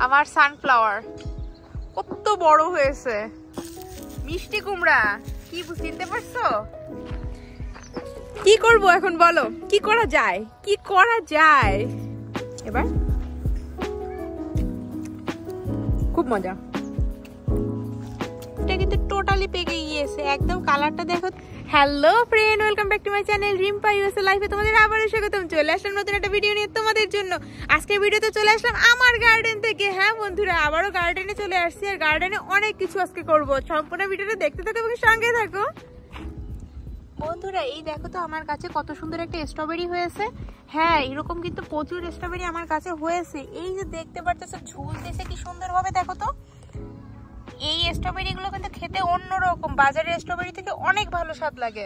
আমার সানফ্লাওয়ার কত বড় হয়েছে। মিষ্টি কুমড়া কি চিনতে পারছো? কি করব এখন বলো, কি করা যায়, কি করা যায় এবার? খুব মজা। এটা কিন্তু টোটালি পেকে গিয়েছে একদম, কালারটা দেখো। Hello friend, welcome back to my channel Rimpa USA লাইফে তোমাদের আবারও স্বাগতম। চলে আসলাম নতুন একটা ভিডিও নিয়ে তোমাদের জন্য। আজকের ভিডিওতে চলে আসলাম আমার গার্ডেন থেকে। হ্যাঁ বন্ধুরা, আবারও গার্ডেনে চলে আসছি, আর গার্ডেনে অনেক কিছু আজকে করব। সম্পূর্ণ ভিডিওটা দেখতে থাকো এবং সঙ্গে থাকো। বন্ধুরা এই দেখো তো আমার কাছে কত সুন্দর একটা স্ট্রবেরি হয়েছে। হ্যাঁ, এরকম কিন্তু প্রচুর স্ট্রবেরি আমার কাছে হয়েছে। এই যে দেখতে পারতেছো ঝুল দিয়েছে কি সুন্দর ভাবে, দেখো তো। এই স্ট্রবেরি গুলো কিন্তু খেতে অন্যরকম, বাজারের স্ট্রবেরি থেকে অনেক ভালো স্বাদ লাগে।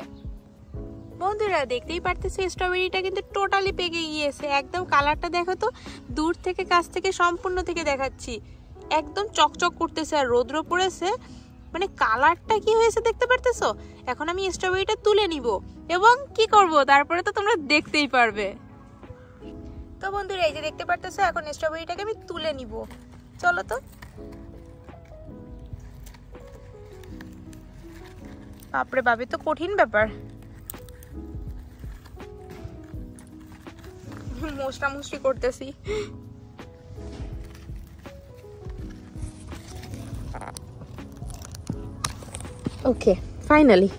বন্ধুরা দেখতেই পারতেছো স্ট্রবেরিটা কিন্তু টোটালি পেকে গিয়েছে একদম, কালারটা দেখো তো। দূর থেকে কাছ থেকে সম্পূর্ণ থেকে দেখাচ্ছি, একদম চকচক করতেছে আর রোদ্র পড়েছে, মানে কালারটা কি হয়েছে দেখতে পারতেছো। এখন আমি স্ট্রবেরিটা তুলে নিব এবং কি করব তারপরে তো তোমরা দেখতেই পারবে। তো বন্ধুরা এই যে দেখতে পারতেছো, এখন স্ট্রবেরিটাকে আমি তুলে নিব। চলো তো। বাপরে বাবা, তো কঠিন ব্যাপার। মুষ্টি করতেছি। ওকে, ফাইনালি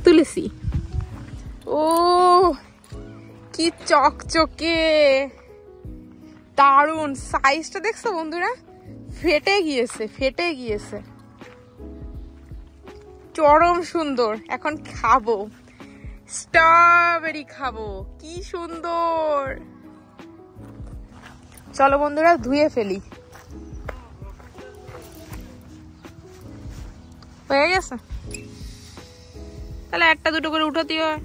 তুলেছি। ও কি চকচকে, দারুন। সাইজটা দেখছো বন্ধুরা, ফেটে গিয়েছে চরম সুন্দর। এখন খাবো, স্ট্রবেরি খাবো, কি সুন্দর। চলো বন্ধুরা ধুয়ে ফেলি। হয়ে গেছে, তাহলে একটা দুটো করে উঠাতে হয়।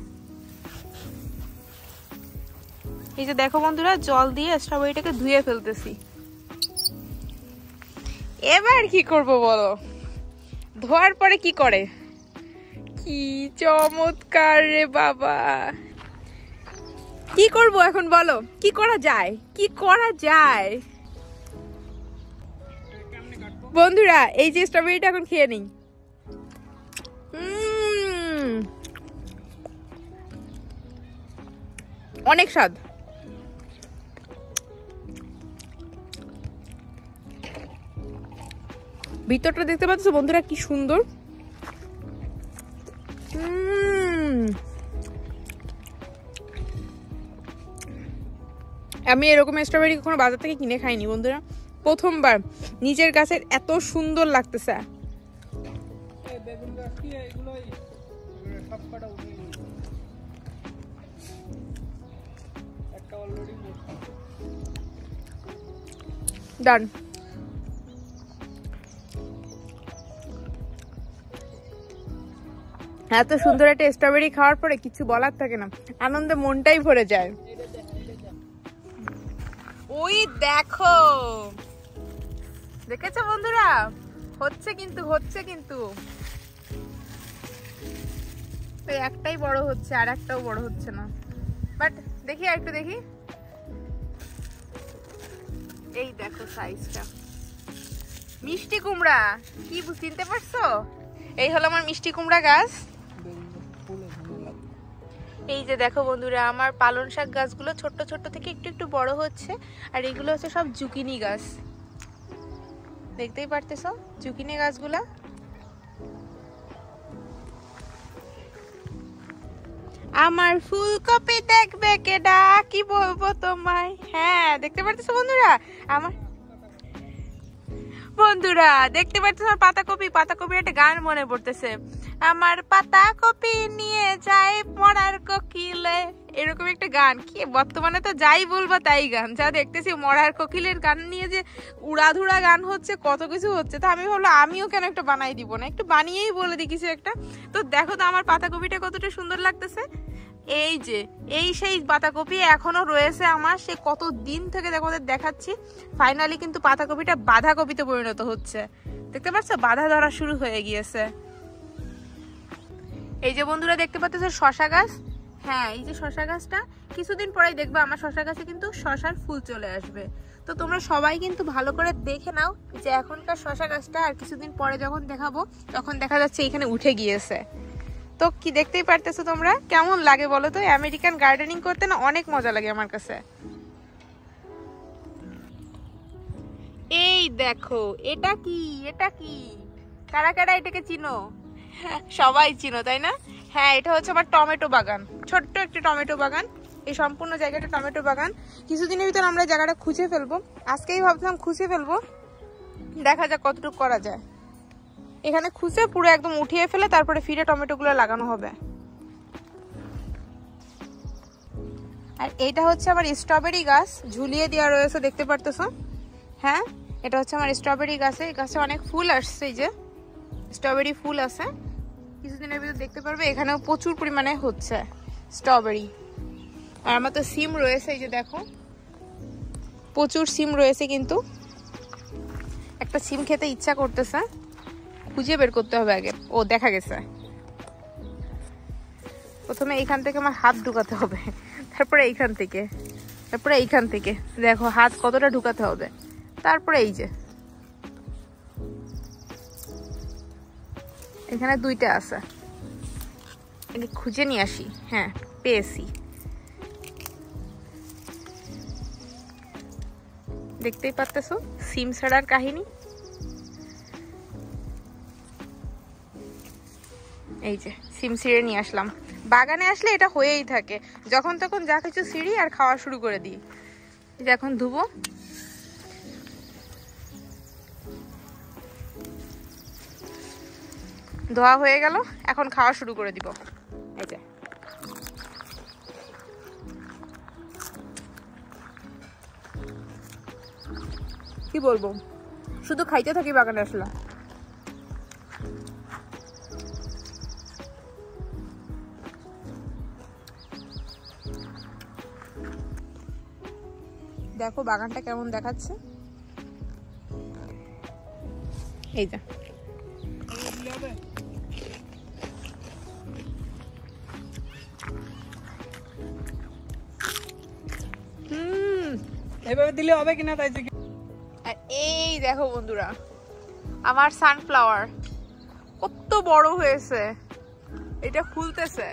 এই যে দেখো বন্ধুরা, জল দিয়ে স্ট্রবেরিটাকে ধুয়ে ফেলতেছি। এবার কি করব বলো? ধোয়ার পরে কি করে, কি চমৎকার রে বাবা। কি করব এখন বলো, কি করা যায়, কি করা যায়? বন্ধুরা এই যে স্ট্রবেরিটা এখন খেয়ে নিই। অনেক স্বাদ। ভিতরটা দেখতে পাচ্ছ বন্ধুরা কি সুন্দর। আমি এরকম স্ট্রবেরি কখনো বাজার থেকে কিনে খাইনি বন্ধুরা, প্রথমবার নিজের গাছের এত সুন্দর লাগতেছে। ডান। এত সুন্দর একটা স্ট্রবেরি খাওয়ার পরে কিছু বলার থাকে না, আনন্দে মনটাই ভরে যায়। ওই দেখো, দেখেছো বন্ধুরা, হচ্ছে কিন্তু একটাই বড় হচ্ছে আর একটাও বড় হচ্ছে না। বাট দেখি আর একটু দেখি। এই দেখো সাইজটা। মিষ্টি কুমড়া কি চিনতে পারছো? এই হলো আমার মিষ্টি কুমড়া গাছ। এই যে দেখো বন্ধুরা, আমার পালং শাক গাছগুলো ছোট্ট ছোট্ট থেকে একটু একটু বড় হচ্ছে, আর এগুলো হচ্ছে সব জুকিনি গাছ। দেখতেই পারতেছো জুকিনি গাছগুলা। আমার ফুলকপি দেখবে কেডা, কি বলবো তোমায়। হ্যাঁ দেখতে পারতেছো বন্ধুরা, আমার বন্ধুরা দেখতে পাচ্ছ পাতাকপি একটা গান মনে পড়তেছে। আমার পাতাকপি নিয়ে যায় মরার কোকিলে, এরকম একটা গান। কি বর্তমানে তো যাই বলবো তাই গান, যা দেখতেছি মরার কোকিলের গান নিয়ে যে উড়াধুরা গান হচ্ছে, কত কিছু হচ্ছে। তো আমি ভাবলাম আমিও কেন একটা বানাই দিব না, একটু বানিয়েই বলে দিই কিছু একটা। তো দেখো তো আমার পাতাকপিটা কতটা সুন্দর লাগতেছে। এই যে এই সেই পাতাকপি এখনো রয়েছে আমার, সে কত দিন থেকে তোমাদের দেখাচ্ছি। ফাইনালি কিন্তু পাতাকপিটা বাঁধাকপিতে পরিণত হচ্ছে, দেখতে পাচ্ছ, বাঁধা ধরা শুরু হয়ে গিয়েছে। এই যে বন্ধুরা দেখতে পাচ্ছ শশা গাছ। হ্যাঁ এই যে শশা গাছটা, কিছুদিন পরেই দেখবে আমার শশা গাছে কিন্তু শশার ফুল চলে আসবে। তো তোমরা সবাই কিন্তু ভালো করে দেখে নাও যে এখনকার শশা গাছটা আর কিছুদিন পরে যখন দেখাবো তখন দেখা যাচ্ছে এখানে উঠে গিয়েছে। তো কি দেখতেই পারতেছো তোমরা, কেমন লাগে বলো তো? আমেরিকান গার্ডেনিং করতে না অনেক মজা লাগে আমার কাছে। এই দেখো, এটা কি কারা কারা এটাকে চিনো? সবাই চিনো তাই না? হ্যাঁ, এটা হচ্ছে আমার টমেটো বাগান, ছোট্ট একটা টমেটো বাগান। এই সম্পূর্ণ জায়গাটা টমেটো বাগান। কিছুদিনের ভিতর আমরা জায়গাটা খুঁজে ফেলবো, আজকেই ভাবছিলাম খুঁজে ফেলবো, দেখা যাক কতটুকু করা যায়। এখানে খুঁজে পুরো একদম উঠিয়ে ফেলে তারপরে ফিরে টমেটোগুলো লাগানো হবে। আর এইটা হচ্ছে আমার স্ট্রবেরি গাছ, ঝুলিয়ে দেওয়া রয়েছে, দেখতে পারতেছো? হ্যাঁ, এটা হচ্ছে আমার স্ট্রবেরি গাছে। এই গাছে অনেক ফুল আসছে, এই যে স্ট্রবেরি ফুল আছে, কিছুদিনের ভিতর দেখতে পারবে। এখানেও প্রচুর পরিমাণে হচ্ছে স্ট্রবেরি। আর আমার তো সিম রয়েছে, এই যে দেখো প্রচুর সিম রয়েছে, কিন্তু একটা সিম খেতে ইচ্ছা করতেছে, খুঁজে বের করতে হবে আগে। ও দেখা গেছে, প্রথমে এইখান থেকে আমার হাত ঢুকাতে হবে, তারপরে এইখান থেকে, তারপরে এইখান থেকে দেখো হাত কতটা ঢুকাতে হবে, তারপরে এই যে এখানে দুইটা আছে, খুঁজে নিয়ে আসি। হ্যাঁ, পেয়েছি, দেখতেই পারতেছো সিম ছাড়ার কাহিনী। এই যে সিম ছিঁড়ে নিয়ে আসলাম। বাগানে আসলে এটা হয়েই থাকে, যখন তখন যা কিছু ছিঁড়ি আর খাওয়া শুরু করে দিই। এই যে এখন ধুবো, ধোয়া হয়ে গেল, এখন খাওয়া শুরু করে দিব। এই যে কি বলবো, শুধু খাইতে থাকি বাগানে আসলে। দেখো বাগানটা কেমন দেখাচ্ছে, এই যে এভাবে দিলে হবে কিনা তাই। আর এই দেখো বন্ধুরা, আমার সানফ্লাওয়ার কত বড় হয়েছে, এটা খুলতেছে,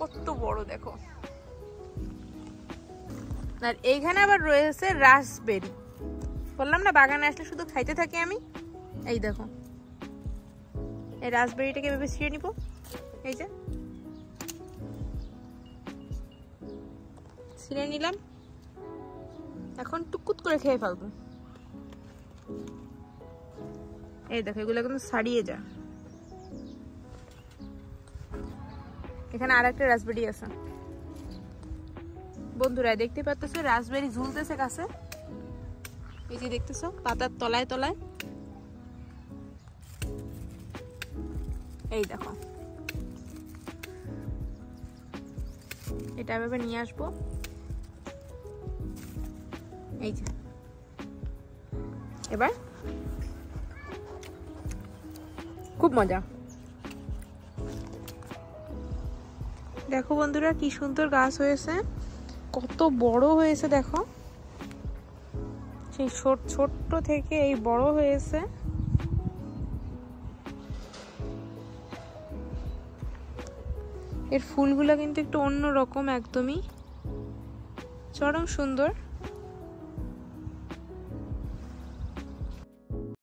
কত বড় দেখো। আর এইখানে আবার রয়েছে রাসবেরি, বললাম না বাগানে আসলে শুধু খাইতে থাকি আমি। এই দেখো এই রাসবেরিটাকে এভাবে ছিঁড়ে নিব, এই যে ছিঁড়ে নিলাম, এখন টুকুট করে খেয়ে ফেলবো। এই দেখো এগুলো কিন্তু ছাড়িয়ে যা। এখানে আর একটা রাসবেরি আছে বন্ধুরা, দেখতে পাচ্ছ রাসবেরি ঝুলতেছে গাছে, এই যে দেখতেছো পাতার তলায় তলায়। এই দেখো এটা এভাবে নিয়ে আসবো, এই যে এবার খুব মজা। দেখো বন্ধুরা কি সুন্দর গাছ হয়েছে, কত বড় হয়েছে দেখো, সেই ছোট্ট থেকে এই বড় হয়েছে। এর ফুলগুলো কিন্তু একটু অন্যরকম, একদমই চরম সুন্দর।